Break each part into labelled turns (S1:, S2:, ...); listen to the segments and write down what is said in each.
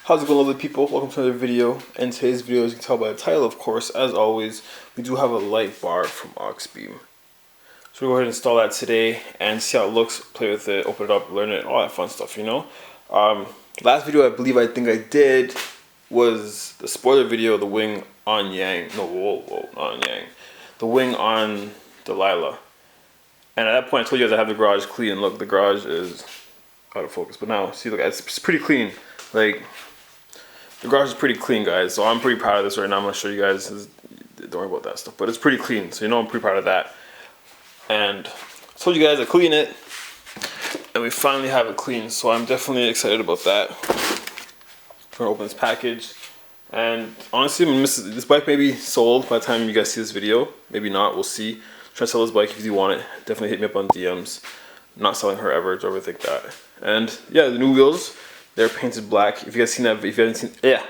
S1: How's it going, lovely people? Welcome to another video. In today's video, as you can tell by the title, of course, as always, we do have a light bar from Auxbeam. So we'll go ahead and install that today and see how it looks, play with it, open it up, learn it, all that fun stuff, you know? Last video I think I did was the spoiler video, the wing on Yang. No, whoa, not on Yang. The wing on Delilah. And at that point, I told you guys I have the garage clean. Look, the garage is out of focus. But now, see, look, it's pretty clean. Like, the garage is pretty clean, guys, so I'm pretty proud of this right now. I'm going to show you guys. Don't worry about that stuff, but it's pretty clean, so you know I'm pretty proud of that. And I told you guys I clean it, and we finally have it clean, so I'm definitely excited about that. I'm going to open this package, and honestly, this bike may be sold by the time you guys see this video. Maybe not, we'll see. I'm trying to sell this bike if you want it. Definitely hit me up on DMs. I'm not selling her ever, don't ever think that. And yeah, the new wheels. They're painted black. If you guys seen that, if you haven't seen, the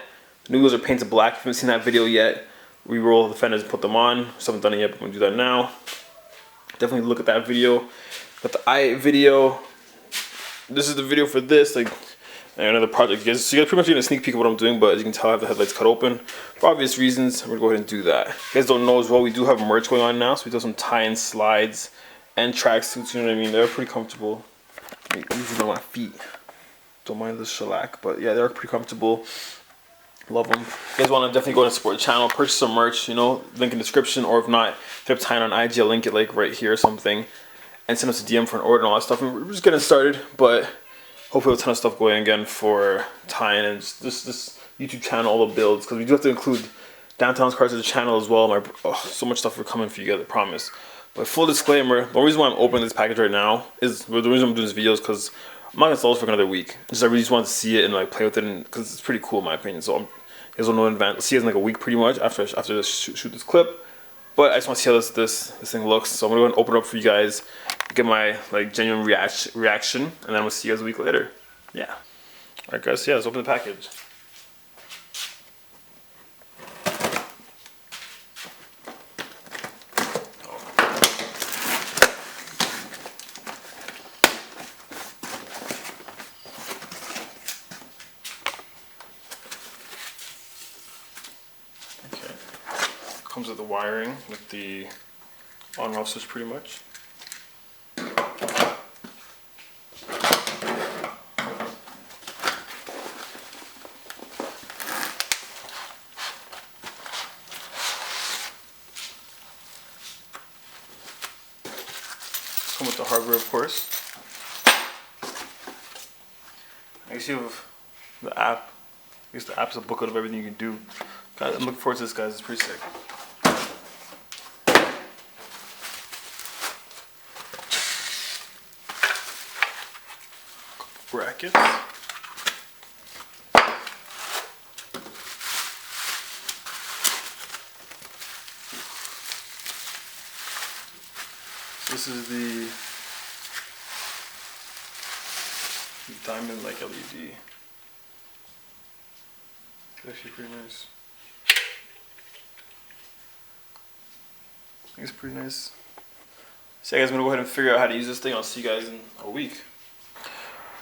S1: new wheels are painted black. If you haven't seen that video yet, re-roll the fenders and put them on. If haven't done it yet, but I'm gonna do that now. Definitely look at that video. Got the i8 video. This is the video for this, like another project. So you guys pretty much getting a sneak peek of what I'm doing, but as you can tell, I have the headlights cut open for obvious reasons. I'm gonna go ahead and do that. If you guys don't know as well, we do have merch going on now, so we do some tie-in slides and tracksuits. You know what I mean? They're pretty comfortable. I'm using on my feet. Don't mind the shellac, but yeah, they're pretty comfortable. Love them. If you guys want to definitely go and support the channel, purchase some merch, you know, link in the description, or if not, if you have time on IG, I'll link it like right here or something, and send us a DM for an order and all that stuff. And we're just getting started, but hopefully a ton of stuff going again for tying and just this YouTube channel, all the builds, because we do have to include Downtown's cars to the channel as well. So much stuff we're coming for you guys, I promise. But full disclaimer, the reason why I'm opening this package right now is, the reason I'm doing this video is because I'm not gonna install this for another week. I really just want to see it and like play with it, because it's pretty cool in my opinion. So you guys will know in advance. See it in like a week pretty much after this shoot this clip. But I just want to see how this thing looks. So I'm gonna go and open it up for you guys, get my like genuine reaction, and then we'll see you guys a week later. Yeah. All right, guys. So yeah, let's open the package. Comes with the wiring with the on and off switch pretty much. Come with the hardware, of course. I guess you have the app. I guess the app's a booklet of everything you can do. God, I'm looking forward to this, guys. It's pretty sick. Brackets. This is the diamond like LED. It's actually pretty nice. I think it's pretty nice. So yeah, guys, I'm gonna go ahead and figure out how to use this thing. I'll see you guys in a week.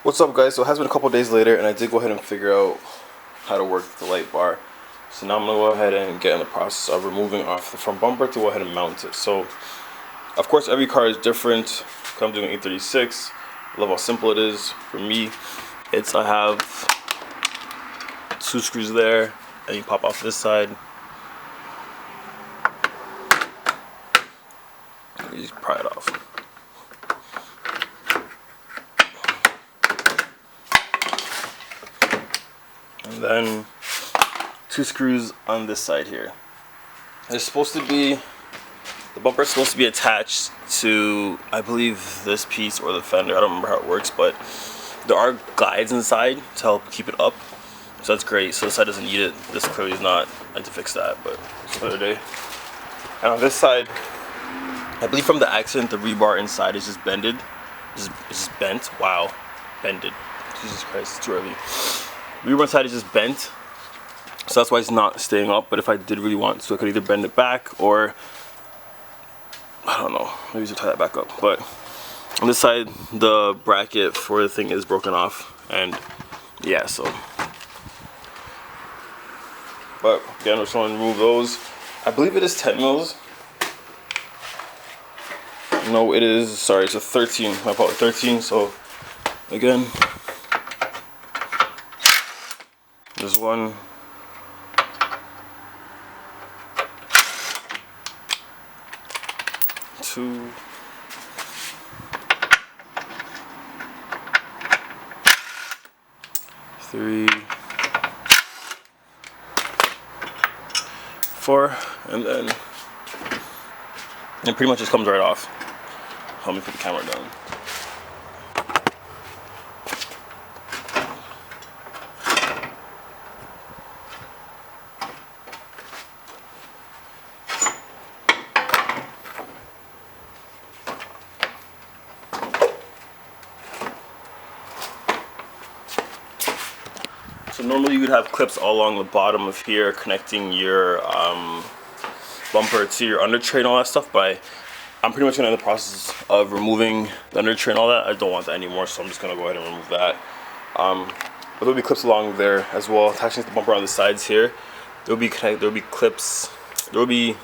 S1: What's up, guys? So it has been a couple days later, and I did go ahead and figure out how to work the light bar. So now I'm gonna go ahead and get in the process of removing off the front bumper to go ahead and mount it. So of course every car is different. I'm doing E36. I love how simple it is. For me, I have 2 screws there, and you pop off this side. You just pry it off. And then 2 screws on this side here. There's supposed to be, the bumper is supposed to be attached to, I believe, this piece or the fender. I don't remember how it works, but there are guides inside to help keep it up. So that's great. So this side doesn't need it. This clearly is not. I had to fix that, but it's another day. And on this side, I believe from the accident, the rebar inside is just bended. It's just bent. Wow. Bended. Jesus Christ, it's too early. Rebar inside is just bent. So that's why it's not staying up. But if I did really want to, I could either bend it back or, I don't know, maybe just tie that back up. But on this side, the bracket for the thing is broken off. And yeah, so But again, we're just going to remove those. I believe it is 10 mils. No, it is, sorry, it's a 13. My apologies, 13. So again, there's 1, 2, 3, 4, and then it pretty much just comes right off. Let me put the camera down. So normally you would have clips all along the bottom of here connecting your bumper to your under tray and all that stuff, but I'm pretty much gonna in the process of removing the under tray and all that. I don't want that anymore, so I'm just gonna go ahead and remove that. But there'll be clips along there as well, attaching to the bumper on the sides here. There'll be clips. There'll be.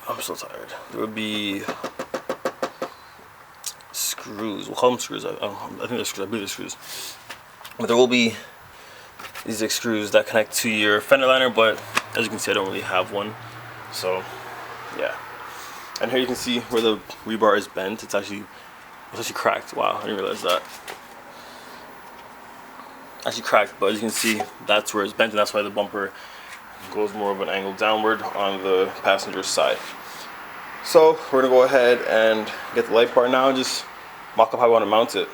S1: I'm so tired. There will be screws. We'll call them screws. I think they're screws. I believe they're screws. But there will be these screws that connect to your fender liner, but as you can see, I don't really have one. So, yeah. And here you can see where the rebar is bent. It's actually cracked. Wow, I didn't realize that. Actually cracked, but as you can see, that's where it's bent, and that's why the bumper goes more of an angle downward on the passenger side. So we're gonna go ahead and get the light bar now and just mock up how I want to mount it.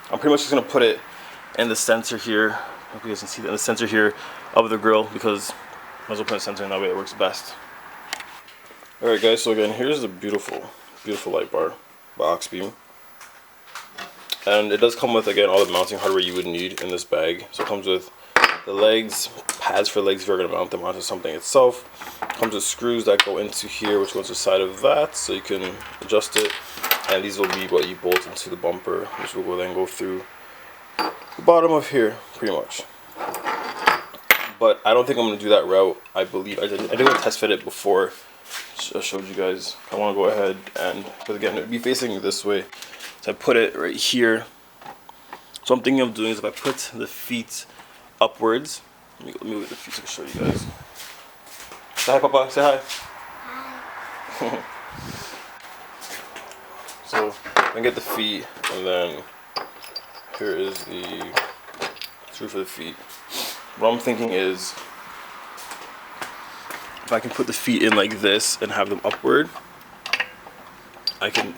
S1: I'm pretty much just gonna put it in the center here. I hope you guys can see that in the center here of the grill, because I might as well put a center in, that way it works best. Alright guys, so again, here's the beautiful light bar by Auxbeam. And it does come with, again, all the mounting hardware you would need in this bag. So it comes with the legs, pads for legs if you're going to mount them onto something itself. It comes with screws that go into here, which goes inside of that, so you can adjust it. And these will be what you bolt into the bumper, which will then go through the bottom of here, pretty much. But I don't think I'm going to do that route. I believe I did want to test fit it before I showed you guys. I want to go ahead and, because again, it would be facing this way. So I put it right here. So I'm thinking of doing is if I put the feet upwards. Let me move the feet so I can show you guys. Say hi, Papa. Say hi. Hi. So I can get the feet, and then here is the screw for the feet. What I'm thinking is, if I can put the feet in like this and have them upward, I can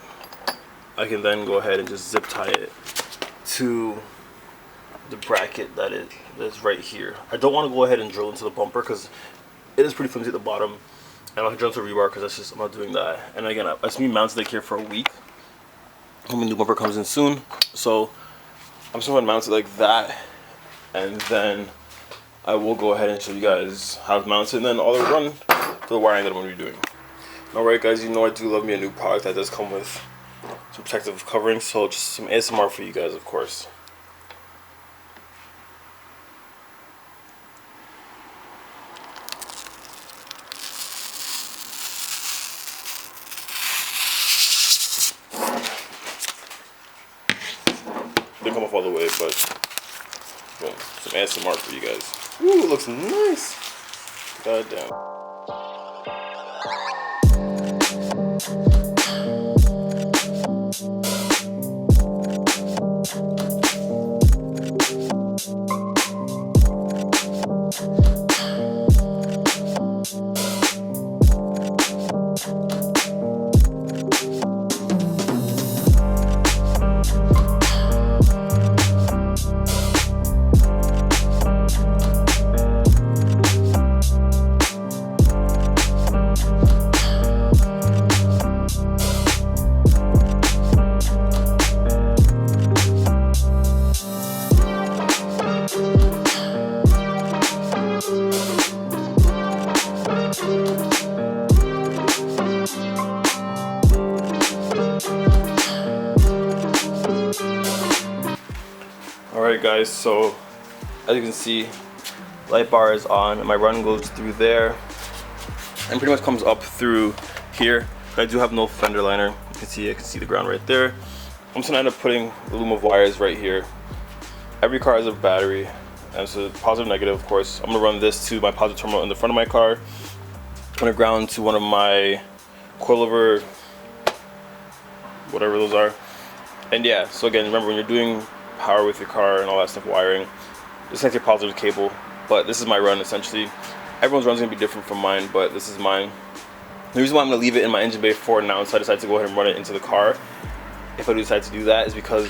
S1: then go ahead and just zip tie it to the bracket that is right here. I don't want to go ahead and drill into the bumper because it is pretty flimsy at the bottom, and I'll drill into rebar because I'm not doing that. And again, that's me mounted it here for a week. I mean, the bumper comes in soon, so I'm just going to mount it like that, and then I will go ahead and show you guys how to mount it, and then all the run for the wiring that I'm going to be doing. Alright guys, you know I do love me a new product that does come with some protective covering, so just some ASMR for you guys, of course. Didn't come off all the way, but boom, some ASMR for you guys. Ooh, it looks nice. God damn. Alright guys, so as you can see, light bar is on, and my run goes through there and pretty much comes up through here. But I do have no fender liner. You can see, I can see the ground right there. I'm just gonna end up putting a loom of wires right here. Every car has a battery, and so positive, negative, of course. I'm gonna run this to my positive terminal in the front of my car. I'm gonna ground to one of my coilover, whatever those are. And yeah, so again, remember when you're doing power with your car and all that stuff, wiring, disconnect your positive cable. But this is my run essentially. Everyone's run's gonna be different from mine, but this is mine. The reason why I'm gonna leave it in my engine bay for now, so I decided to go ahead and run it into the car, if I do decide to do that, is because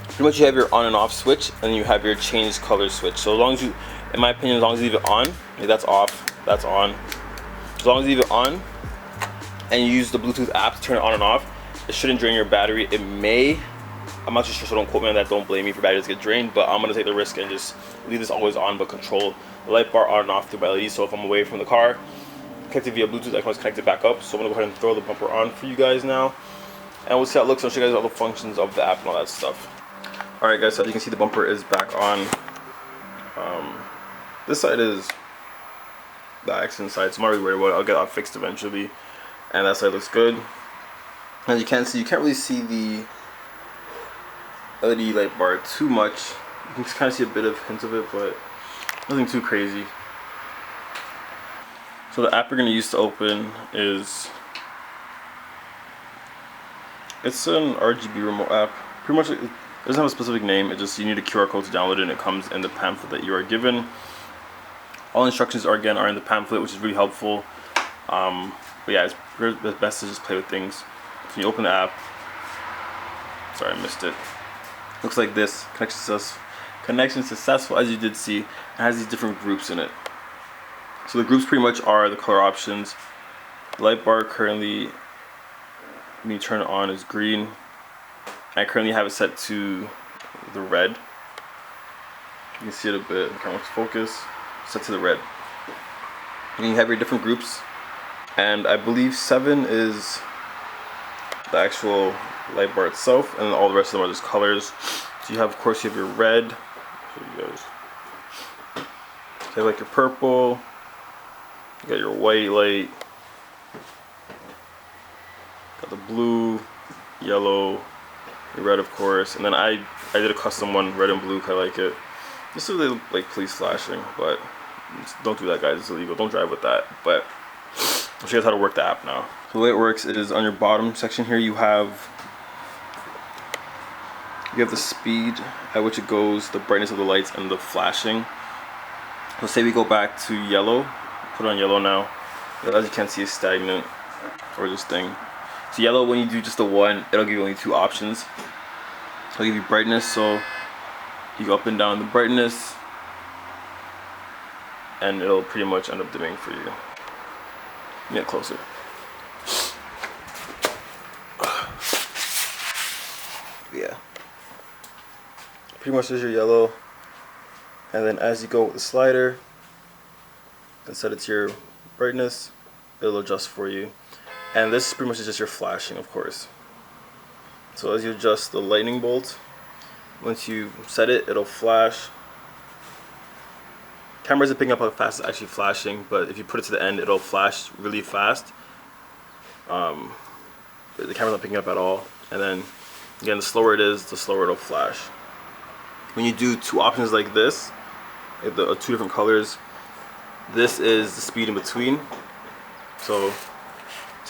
S1: pretty much you have your on and off switch, and you have your change color switch. So as long as you, in my opinion, as long as you leave it on, like that's off, that's on. As long as you leave it on, and you use the Bluetooth app to turn it on and off, it shouldn't drain your battery. It may, I'm not too sure, so don't quote me on that, don't blame me for batteries get drained, but I'm gonna take the risk and just leave this always on, but control the light bar on and off through my LED. So if I'm away from the car, connected via Bluetooth, I can always connect it back up. So I'm gonna go ahead and throw the bumper on for you guys now, and we'll see how it looks. I'll show you guys all the functions of the app and all that stuff. Alright guys, so as you can see, the bumper is back on. This side is the accident side, so I'm not really worried about it. I'll get that fixed eventually, and that side looks good. As you can see, you can't really see the LED light bar too much. You can just kind of see a bit of hints of it, but nothing too crazy. So the app we're going to use to open is, it's an RGB remote app. Pretty much it doesn't have a specific name, it just, you need a QR code to download it, and it comes in the pamphlet that you are given. All instructions are in the pamphlet, which is really helpful. But yeah, it's best to just play with things. So when you open the app, sorry I missed it. Looks like this, connection successful, as you did see. It has these different groups in it. So the groups pretty much are the color options. The light bar currently, when you turn it on, is green. I currently have it set to the red. You can see it a bit, the camera's focus, set to the red. And you have your different groups, and I believe 7 is the actual light bar itself, and then all the rest of them are just colors. So you have, of course, you have your red, so you guys, you have like your purple, you got your white light, got the blue, yellow, your red, of course, and then I did a custom one, red and blue, 'cause I like it. Just so they look like police flashing, but don't do that, guys, it's illegal, don't drive with that. But I'll show you guys how to work the app now. So the way it works is on your bottom section here, you have the speed at which it goes, the brightness of the lights, and the flashing. So say we go back to yellow, put it on yellow now. As you can see, it's stagnant, or this thing. So yellow, when you do just the one, it'll give you only 2 options. It'll give you brightness, so you go up and down the brightness, and it'll pretty much end up dimming for you. Get closer. Yeah. Pretty much there's your yellow, and then as you go with the slider and set it to your brightness, it'll adjust for you. And this pretty much is just your flashing, of course. So as you adjust the lightning bolt, once you set it, it'll flash. Camera isn't picking up how fast it's actually flashing, but if you put it to the end, it'll flash really fast. The camera's not picking up at all. And then again, the slower it is, the slower it'll flash. When you do 2 options like this, like the 2 different colors, this is the speed in between. So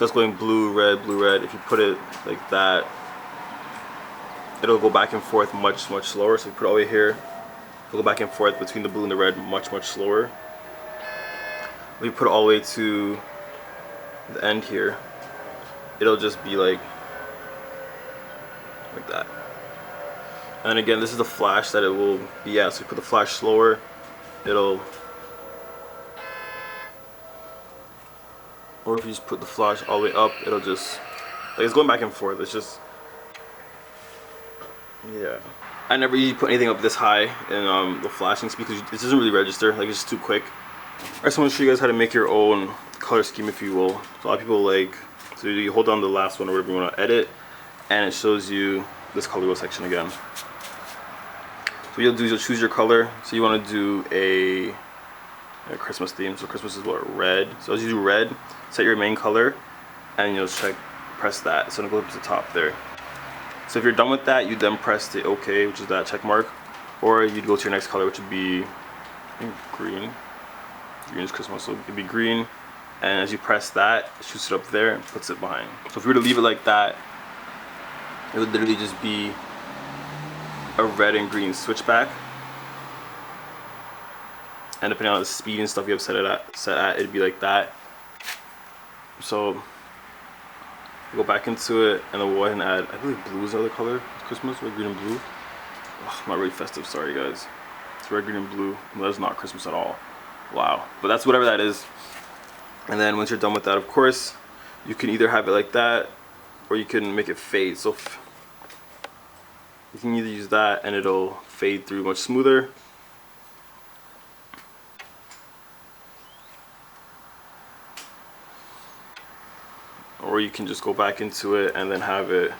S1: it's going blue, red, blue, red. If you put it like that, it'll go back and forth much slower. So you put it all the way here, it'll go back and forth between the blue and the red much slower. If you put it all the way to the end here, it'll just be like that. And again, this is the flash that it will be at. So you put the flash slower, it'll, or if you just put the flash all the way up, it'll just, like, it's going back and forth. It's just, yeah. I never usually put anything up this high in the flashing speed because it doesn't really register. Like, it's just too quick. Alright, so I'm going to show you guys how to make your own color scheme, if you will. So a lot of people like, so you hold down the last one or whatever you want to edit, and it shows you this color wheel section again. So what you'll do is you'll choose your color. So you want to do a Christmas theme. So Christmas is what, red. So as you do red, set your main color, and you'll press that. So it'll go up to the top there. So if you're done with that, you then press the OK, which is that check mark, or you'd go to your next color, which would be, I think, green. Green is Christmas, so it'd be green. And as you press that, it shoots it up there and puts it behind. So if you were to leave it like that, it would literally just be a red and green switchback. And depending on the speed and stuff you have set at, it'd be like that. So go back into it, and then we'll go ahead and add, I believe blue is the other color. It's Christmas, red, green, and blue. Oh, not really festive, sorry guys. It's red, green, and blue. Well, that's not Christmas at all. Wow. But that's whatever that is. And then once you're done with that, of course, you can either have it like that, or you can make it fade. So you can either use that and it'll fade through much smoother. Or you can just go back into it and then have it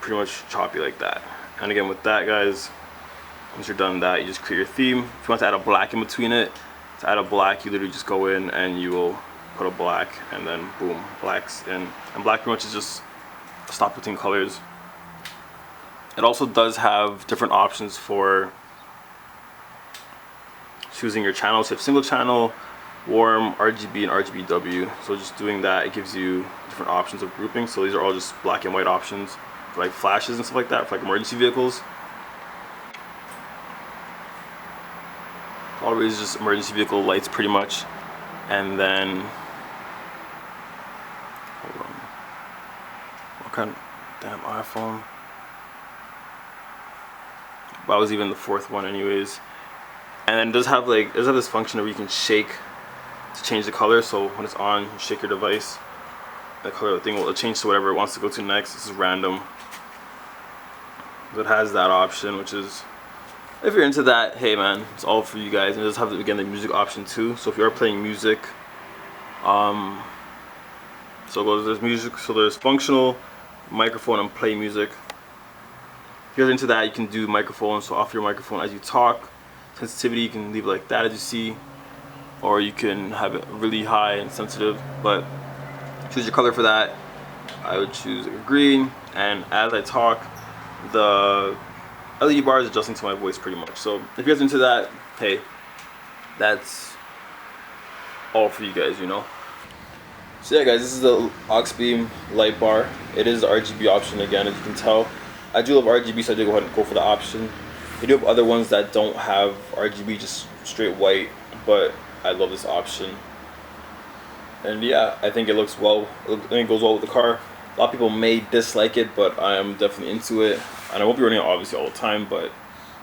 S1: pretty much choppy like that. And again, with that, guys, once you're done with that, you just create your theme. If you want to add a black in between it, to add a black, you literally just go in and you will put a black, and then boom, black's in. And black pretty much is just a stop between colors. It also does have different options for choosing your channels. So you have single channel, warm, RGB, and RGBW. So just doing that, it gives you different options of grouping. So these are all just black and white options for like flashes and stuff like that, for like emergency vehicles. Always just emergency vehicle lights pretty much. And then, hold on, what kind of, damn iPhone. That was even the fourth one anyways. And then it does have this function where you can shake to change the color. So when it's on, you shake your device, the color of the thing will change to whatever it wants to go to next. This is random. So it has that option, which is, if you're into that, hey man, it's all for you guys. And it does have, again, the music option too. So if you are playing music, so there's music, so there's functional, microphone, and play music. If you're into that, you can do microphone, so off your microphone as you talk. Sensitivity, you can leave it like that as you see, or you can have it really high and sensitive, but choose your color for that. I would choose green, and as I talk, the LED bar is adjusting to my voice pretty much. So if you guys are into that, hey, that's all for you guys, you know. So yeah guys, this is the Auxbeam light bar. It is the RGB option again, as you can tell. I do love RGB, so I did go ahead and go for the option. We do have other ones that don't have RGB, just straight white, but I love this option. And yeah, I think it looks well. I think it goes well with the car. A lot of people may dislike it, but I am definitely into it. And I won't be running it obviously all the time, but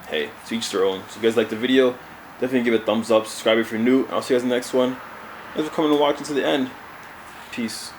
S1: hey, to each their own. So if you guys like the video, definitely give it a thumbs up, subscribe if you're new, and I'll see you guys in the next one. Thanks for coming and watching to the end. Peace.